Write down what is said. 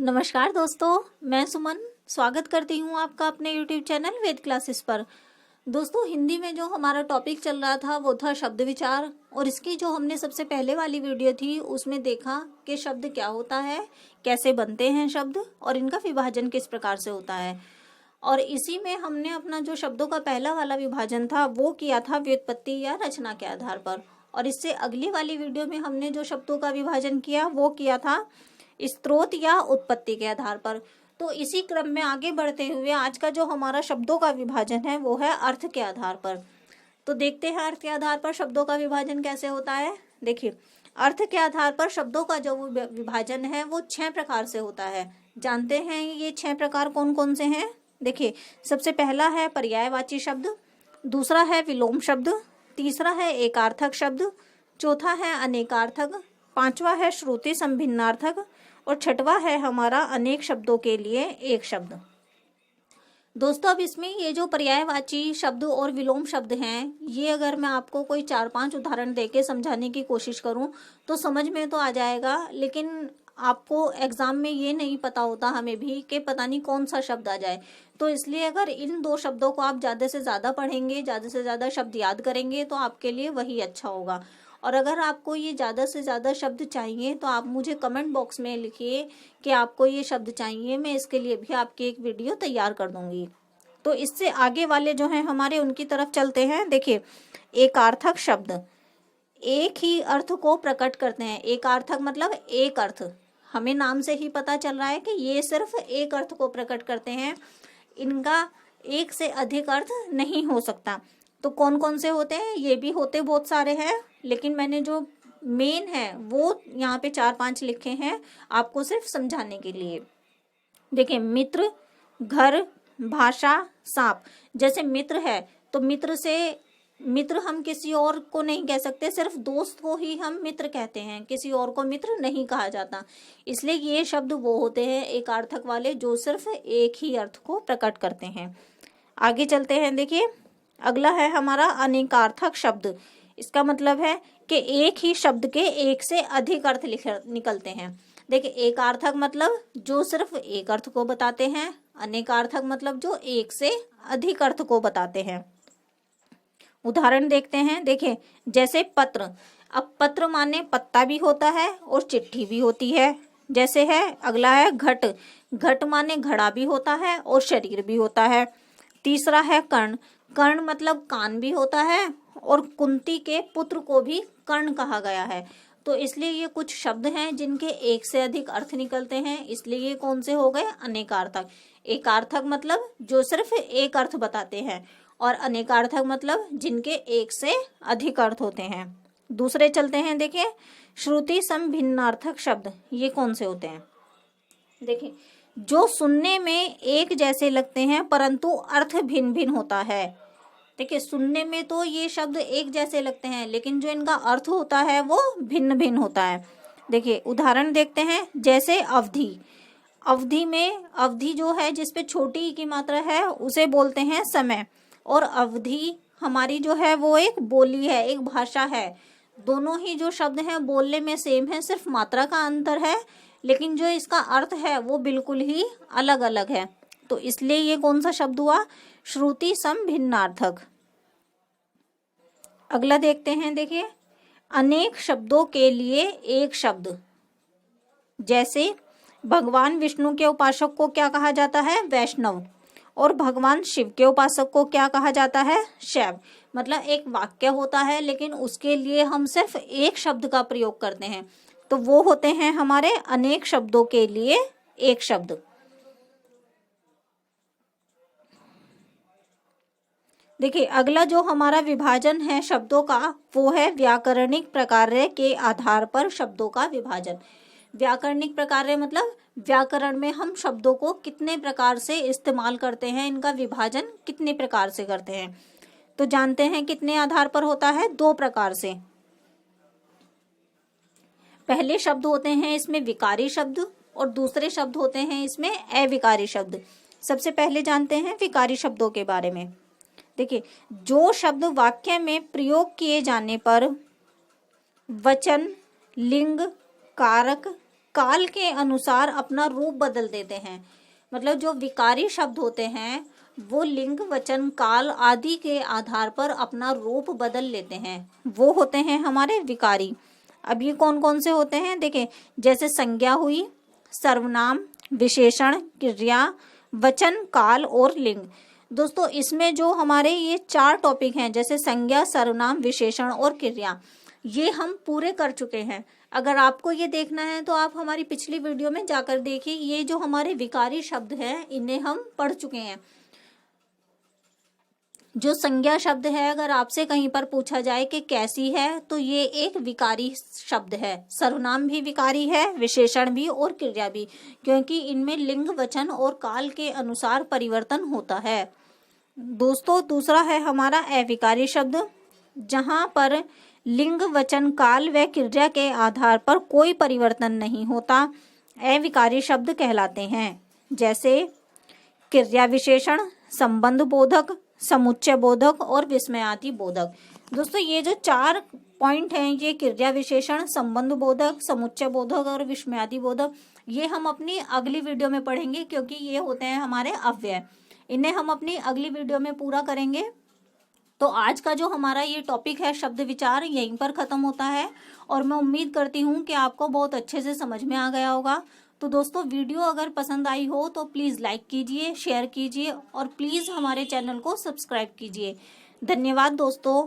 नमस्कार दोस्तों, मैं सुमन स्वागत करती हूँ आपका अपने YouTube चैनल वेद क्लासेस पर। दोस्तों, हिंदी में जो हमारा टॉपिक चल रहा था वो था शब्द विचार। और इसकी जो हमने सबसे पहले वाली वीडियो थी उसमें देखा कि शब्द क्या होता है, कैसे बनते हैं शब्द और इनका विभाजन किस प्रकार से होता है। और इसी में हमने अपना जो शब्दों का पहला वाला विभाजन था वो किया था व्युत्पत्ति या रचना के आधार पर। और इससे अगली वाली वीडियो में हमने जो शब्दों का विभाजन किया वो किया था स्रोत या उत्पत्ति के आधार पर। तो इसी क्रम में आगे बढ़ते हुए आज का जो हमारा शब्दों का विभाजन है वो है अर्थ के आधार पर। तो देखते हैं अर्थ के आधार पर शब्दों का विभाजन कैसे होता है। देखिए, अर्थ के आधार पर शब्दों का जो विभाजन है वो 6 प्रकार से होता है। जानते हैं ये 6 प्रकार कौन कौन से हैं। देखिए, सबसे पहला है पर्यायवाची शब्द, दूसरा है विलोम शब्द, तीसरा है एकार्थक शब्द, चौथा है अनेकार्थक, पांचवा है श्रुति संभिन्नार्थक और छठवा है हमारा अनेक शब्दों के लिए एक शब्द। दोस्तों, अब इसमें ये जो पर्यायवाची शब्द और विलोम शब्द हैं, ये अगर मैं आपको कोई 4-5 उदाहरण देके समझाने की कोशिश करूं तो समझ में तो आ जाएगा, लेकिन आपको एग्जाम में ये नहीं पता होता हमें भी कि पता नहीं कौन सा शब्द आ जाए। तो इसलिए अगर इन 2 शब्दों को आप ज़्यादा से ज़्यादा पढ़ेंगे, ज़्यादा से ज़्यादा शब्द याद करेंगे तो आपके लिए वही अच्छा होगा। और अगर आपको ये ज़्यादा से ज़्यादा शब्द चाहिए तो आप मुझे कमेंट बॉक्स में लिखिए कि आपको ये शब्द चाहिए, मैं इसके लिए भी आपकी एक वीडियो तैयार कर दूंगी। तो इससे आगे वाले जो हैं हमारे उनकी तरफ चलते हैं। देखिए, एकार्थक शब्द एक ही अर्थ को प्रकट करते हैं। एकार्थक मतलब एक अर्थ, हमें नाम से ही पता चल रहा है कि ये सिर्फ एक अर्थ को प्रकट करते हैं, इनका एक से अधिक अर्थ नहीं हो सकता। तो कौन कौन से होते हैं, ये भी होते बहुत सारे हैं, लेकिन मैंने जो मेन है वो यहाँ पे 4-5 लिखे हैं आपको सिर्फ समझाने के लिए। देखिए, मित्र, घर, भाषा, सांप। जैसे मित्र है तो मित्र हम किसी और को नहीं कह सकते, सिर्फ दोस्त को ही हम मित्र कहते हैं, किसी और को मित्र नहीं कहा जाता। इसलिए ये शब्द वो होते हैं एकार्थक वाले जो सिर्फ एक ही अर्थ को प्रकट करते हैं। आगे चलते हैं। देखिए, अगला है हमारा अनेकार्थक शब्द। इसका मतलब है कि एक ही शब्द के एक से अधिक अर्थ निकलते हैं। देखिए, एकार्थक मतलब जो सिर्फ एक अर्थ को बताते हैं, अनेकार्थक मतलब जो एक से अधिक अर्थ को बताते हैं। उदाहरण देखते हैं। देखिए, जैसे पत्र। अब पत्र माने पत्ता भी होता है और चिट्ठी भी होती है। जैसे है अगला है घट। घट माने घड़ा भी होता है और शरीर भी होता है। तीसरा है कर्ण। कर्ण मतलब कान भी होता है और कुंती के पुत्र को भी कर्ण कहा गया है। तो इसलिए ये कुछ शब्द हैं जिनके एक से अधिक अर्थ निकलते हैं, इसलिए ये कौन से हो गए, अनेकार्थक। एकार्थक मतलब जो सिर्फ एक अर्थ बताते हैं और अनेकार्थक मतलब जिनके एक से अधिक अर्थ होते हैं। दूसरे चलते हैं। देखिए, श्रुति संभिन्नार्थक शब्द, ये कौन से होते हैं। देखिए, जो सुनने में एक जैसे लगते हैं परंतु अर्थ भिन्न भिन्न होता है। देखिए, सुनने में तो ये शब्द एक जैसे लगते हैं लेकिन जो इनका अर्थ होता है वो भिन्न भिन्न होता है। देखिए, उदाहरण देखते हैं। जैसे अवधि। अवधि में अवधि जो है जिसपे छोटी की मात्रा है उसे बोलते हैं समय। और अवधि हमारी जो है वो एक बोली है, एक भाषा है। दोनों ही जो शब्द हैं बोलने में सेम है, सिर्फ मात्रा का अंतर है, लेकिन जो इसका अर्थ है वो बिल्कुल ही अलग अलग है। तो इसलिए ये कौन सा शब्द हुआ, श्रुति संभिन्नार्थक। अगला देखते हैं। देखिए, अनेक शब्दों के लिए एक शब्द। जैसे भगवान विष्णु के उपासक को क्या कहा जाता है, वैष्णव। और भगवान शिव के उपासक को क्या कहा जाता है, शैव। मतलब एक वाक्य होता है लेकिन उसके लिए हम सिर्फ एक शब्द का प्रयोग करते हैं, तो वो होते हैं हमारे अनेक शब्दों के लिए एक शब्द। देखिए, अगला जो हमारा विभाजन है शब्दों का वो है व्याकरणिक प्रकार्य के आधार पर शब्दों का विभाजन। व्याकरणिक प्रकार्य मतलब व्याकरण में हम शब्दों को कितने प्रकार से इस्तेमाल करते हैं, इनका विभाजन कितने प्रकार से करते हैं। तो जानते हैं कितने आधार पर होता है, 2 प्रकार से। पहले शब्द होते हैं इसमें विकारी शब्द और दूसरे शब्द होते हैं इसमें अविकारी शब्द। सबसे पहले जानते हैं विकारी शब्दों के बारे में। देखिए, जो शब्द वाक्य में प्रयोग किए जाने पर वचन, लिंग, कारक, काल के अनुसार अपना रूप बदल देते हैं। मतलब जो विकारी शब्द होते हैं वो लिंग, वचन, काल आदि के आधार पर अपना रूप बदल लेते हैं, वो होते हैं हमारे विकारी। अब ये कौन कौन से होते हैं देखें, जैसे संज्ञा हुई, सर्वनाम, विशेषण, क्रिया, वचन, काल और लिंग। दोस्तों इसमें जो हमारे ये 4 टॉपिक हैं, जैसे संज्ञा, सर्वनाम, विशेषण और क्रिया, ये हम पूरे कर चुके हैं। अगर आपको ये देखना है तो आप हमारी पिछली वीडियो में जाकर देखिए। ये जो हमारे विकारी शब्द हैं इन्हें हम पढ़ चुके हैं। जो संज्ञा शब्द है, अगर आपसे कहीं पर पूछा जाए कि कैसी है, तो ये एक विकारी शब्द है। सर्वनाम भी विकारी है, विशेषण भी और क्रिया भी, क्योंकि इनमें लिंग, वचन और काल के अनुसार परिवर्तन होता है। दोस्तों दूसरा है हमारा अविकारी शब्द, जहां पर लिंग, वचन, काल व क्रिया के आधार पर कोई परिवर्तन नहीं होता, अविकारी शब्द कहलाते हैं। जैसे क्रिया विशेषण, संबंध बोधक, समुच्चय बोधक और विस्मयादि बोधक। दोस्तों ये जो 4 पॉइंट हैं, ये क्रिया विशेषण, संबंध बोधक, समुच्चय बोधक और विस्मयादि बोधक, ये हम अपनी अगली वीडियो में पढ़ेंगे, क्योंकि ये होते हैं हमारे अव्यय। इन्हें हम अपनी अगली वीडियो में पूरा करेंगे। तो आज का जो हमारा ये टॉपिक है शब्द विचार, यहीं पर खत्म होता है और मैं उम्मीद करती हूँ कि आपको बहुत अच्छे से समझ में आ गया होगा। तो दोस्तों वीडियो अगर पसंद आई हो तो प्लीज़ लाइक कीजिए, शेयर कीजिए और प्लीज़ हमारे चैनल को सब्सक्राइब कीजिए। धन्यवाद दोस्तों।